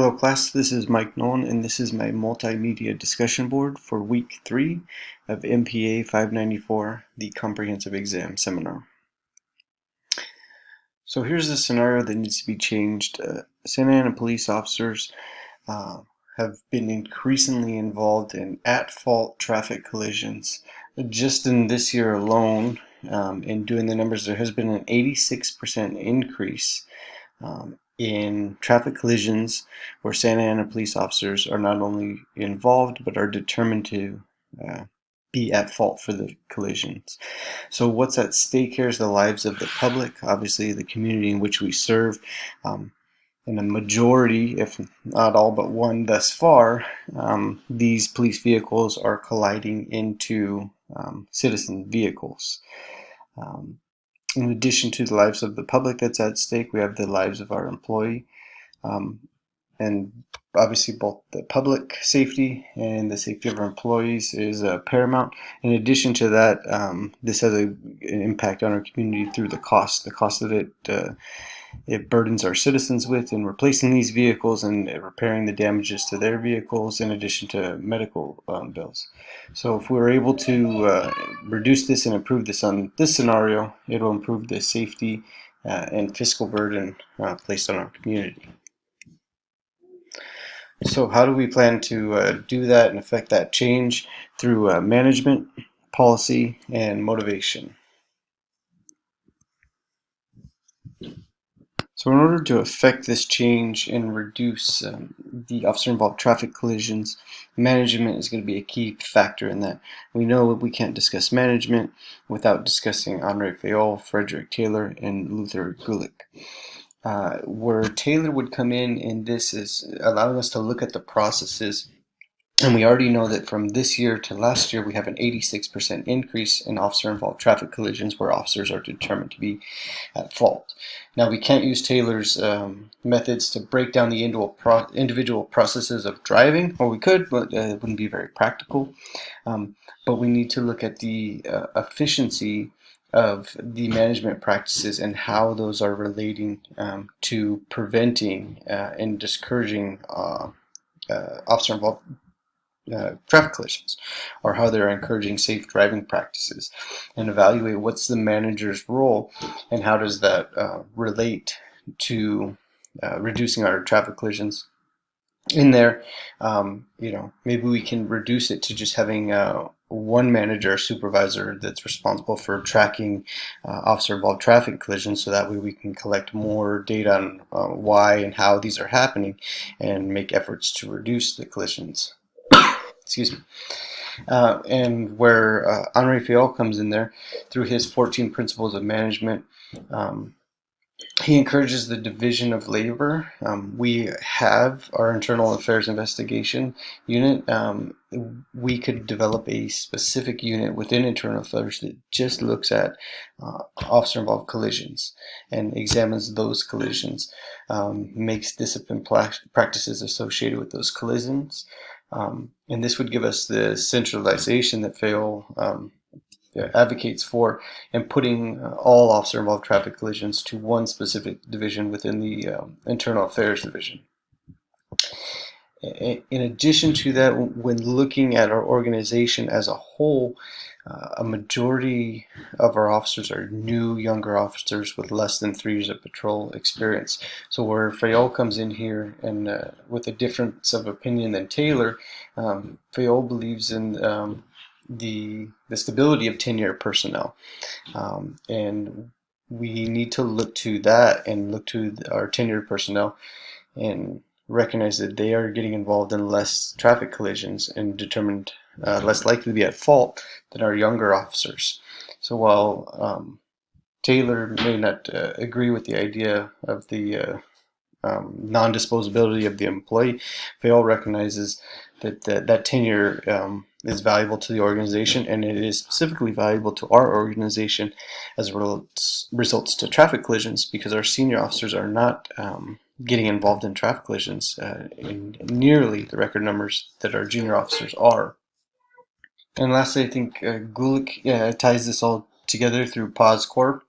Hello class, this is Mike Nolan and this is my multimedia discussion board for week 3 of MPA 594, the Comprehensive Exam Seminar. So here's a scenario that needs to be changed. Santa Ana police officers have been increasingly involved in at-fault traffic collisions. Just in this year alone, in doing the numbers, there has been an 86% increase in traffic collisions where Santa Ana police officers are not only involved but are determined to be at fault for the collisions. So what's at stake here is the lives of the public, obviously the community in which we serve. In a majority, if not all but one thus far, these police vehicles are colliding into citizen vehicles. In addition to the lives of the public that's at stake, we have the lives of our employee. And obviously both the public safety and the safety of our employees is paramount. In addition to that, this has an impact on our community through the cost that it burdens our citizens with in replacing these vehicles and repairing the damages to their vehicles, in addition to medical bills. So if we're able to reduce this and improve this on this scenario, it'll improve the safety and fiscal burden placed on our community. So how do we plan to do that and affect that change? Through management, policy, and motivation. So in order to affect this change and reduce the officer-involved traffic collisions, management is going to be a key factor in that. We know we can't discuss management without discussing Andre Fayolle, Frederick Taylor, and Luther Gulick. Where Taylor would come in this is allowing us to look at the processes. And we already know that from this year to last year, we have an 86% increase in officer-involved traffic collisions where officers are determined to be at fault. Now, we can't use Taylor's methods to break down the individual processes of driving, or we could, but it wouldn't be very practical. But we need to look at the efficiency of the management practices and how those are relating to preventing and discouraging officer-involved traffic collisions, or how they're encouraging safe driving practices, and evaluate what's the manager's role and how does that relate to reducing our traffic collisions. In there, maybe we can reduce it to just having one manager or supervisor that's responsible for tracking officer-involved traffic collisions, so that way we can collect more data on why and how these are happening and make efforts to reduce the collisions. Excuse me. And where Andre Fayolle comes in there through his 14 principles of management, he encourages the division of labor. We have our internal affairs investigation unit. We could develop a specific unit within internal affairs that just looks at officer-involved collisions and examines those collisions, makes discipline practices associated with those collisions. And this would give us the centralization that Fayolle advocates for, and putting all officer-involved traffic collisions to one specific division within the Internal Affairs Division. In addition to that, when looking at our organization as a whole, a majority of our officers are new, younger officers with less than 3 years of patrol experience. So where Fayolle comes in here and with a difference of opinion than Taylor, Fayolle believes in the stability of tenure personnel, and we need to look to that and look to our tenured personnel and recognize that they are getting involved in less traffic collisions and determined less likely to be at fault than our younger officers. So while Taylor may not agree with the idea of the non-disposability of the employee, Fayolle recognizes that tenure is valuable to the organization, and it is specifically valuable to our organization as results to traffic collisions, because our senior officers are not getting involved in traffic collisions in nearly the record numbers that our junior officers are. And lastly, I think Gulick ties this all together through Pause Corp.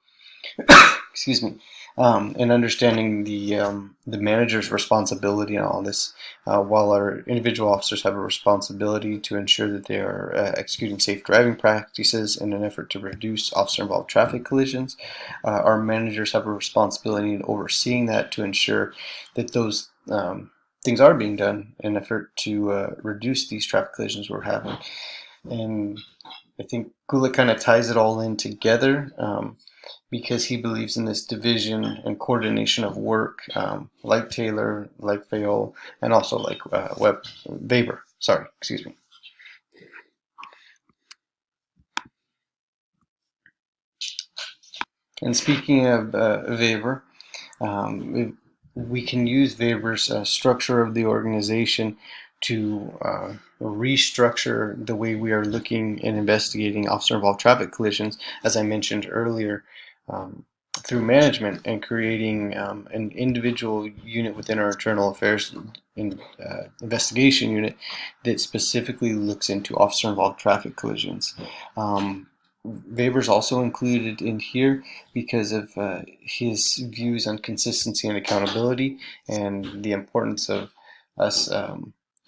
Excuse me. and understanding the manager's responsibility in all this. While our individual officers have a responsibility to ensure that they are executing safe driving practices in an effort to reduce officer-involved traffic collisions, our managers have a responsibility in overseeing that to ensure that those things are being done in an effort to reduce these traffic collisions we're having. And I think Gula kind of ties it all in together. Because he believes in this division and coordination of work, like Taylor, like Fayol, and also like Weber. Sorry, excuse me. And speaking of Weber, we can use Weber's structure of the organization to restructure the way we are looking and investigating officer-involved traffic collisions, as I mentioned earlier, through management and creating an individual unit within our internal affairs investigation unit that specifically looks into officer-involved traffic collisions. Weber's also included in here because of his views on consistency and accountability, and the importance of us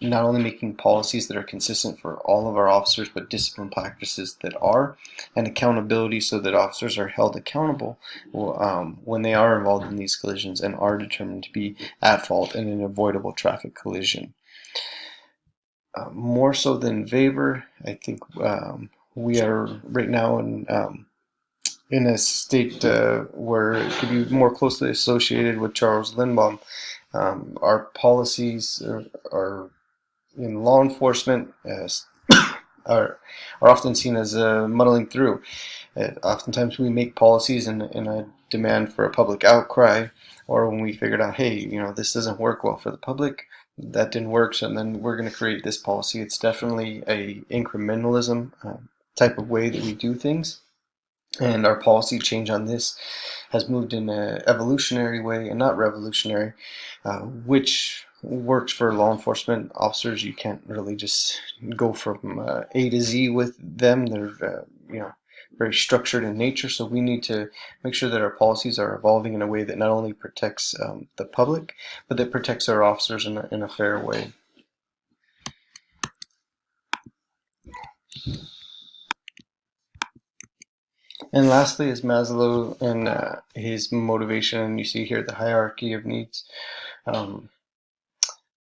not only making policies that are consistent for all of our officers, but discipline practices that are, and accountability so that officers are held accountable when they are involved in these collisions and are determined to be at fault in an avoidable traffic collision. More so than Weber, I think we are right now in a state where it could be more closely associated with Charles Lindbaum. Our policies are in law enforcement are often seen as muddling through. Oftentimes we make policies in a demand for a public outcry, or when we figured out, hey, this doesn't work well for the public, that didn't work, so then we're going to create this policy. It's definitely a incrementalism type of way that we do things. And our policy change on this has moved in an evolutionary way and not revolutionary, which works for law enforcement officers. You can't really just go from A to Z with them. They're very structured in nature, so we need to make sure that our policies are evolving in a way that not only protects the public, but that protects our officers in a fair way. And lastly is Maslow and his motivation. You see here the hierarchy of needs.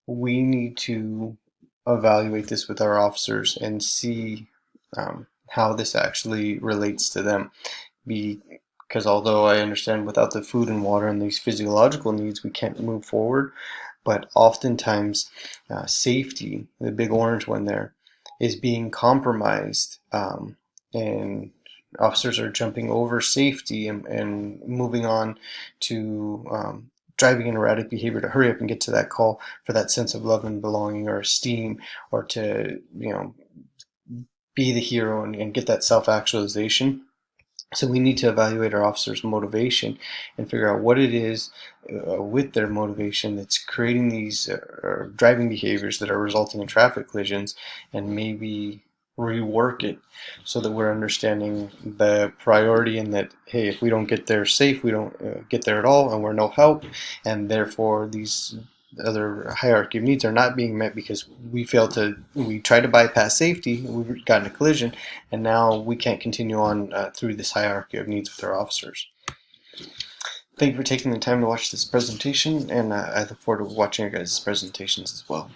We need to evaluate this with our officers and see how this actually relates to them. Because although I understand without the food and water and these physiological needs, we can't move forward, but oftentimes safety, the big orange one there, is being compromised, and officers are jumping over safety and moving on to driving in erratic behavior to hurry up and get to that call for that sense of love and belonging or esteem, or to be the hero and get that self-actualization. So we need to evaluate our officers' motivation and figure out what it is with their motivation that's creating these driving behaviors that are resulting in traffic collisions, and maybe rework it so that we're understanding the priority, and that, hey, if we don't get there safe, we don't get there at all, and we're no help, and therefore these other hierarchy of needs are not being met because we tried to bypass safety, we got in a collision, and now we can't continue on through this hierarchy of needs with our officers. Thank you for taking the time to watch this presentation, and I look forward to watching your guys' presentations as well.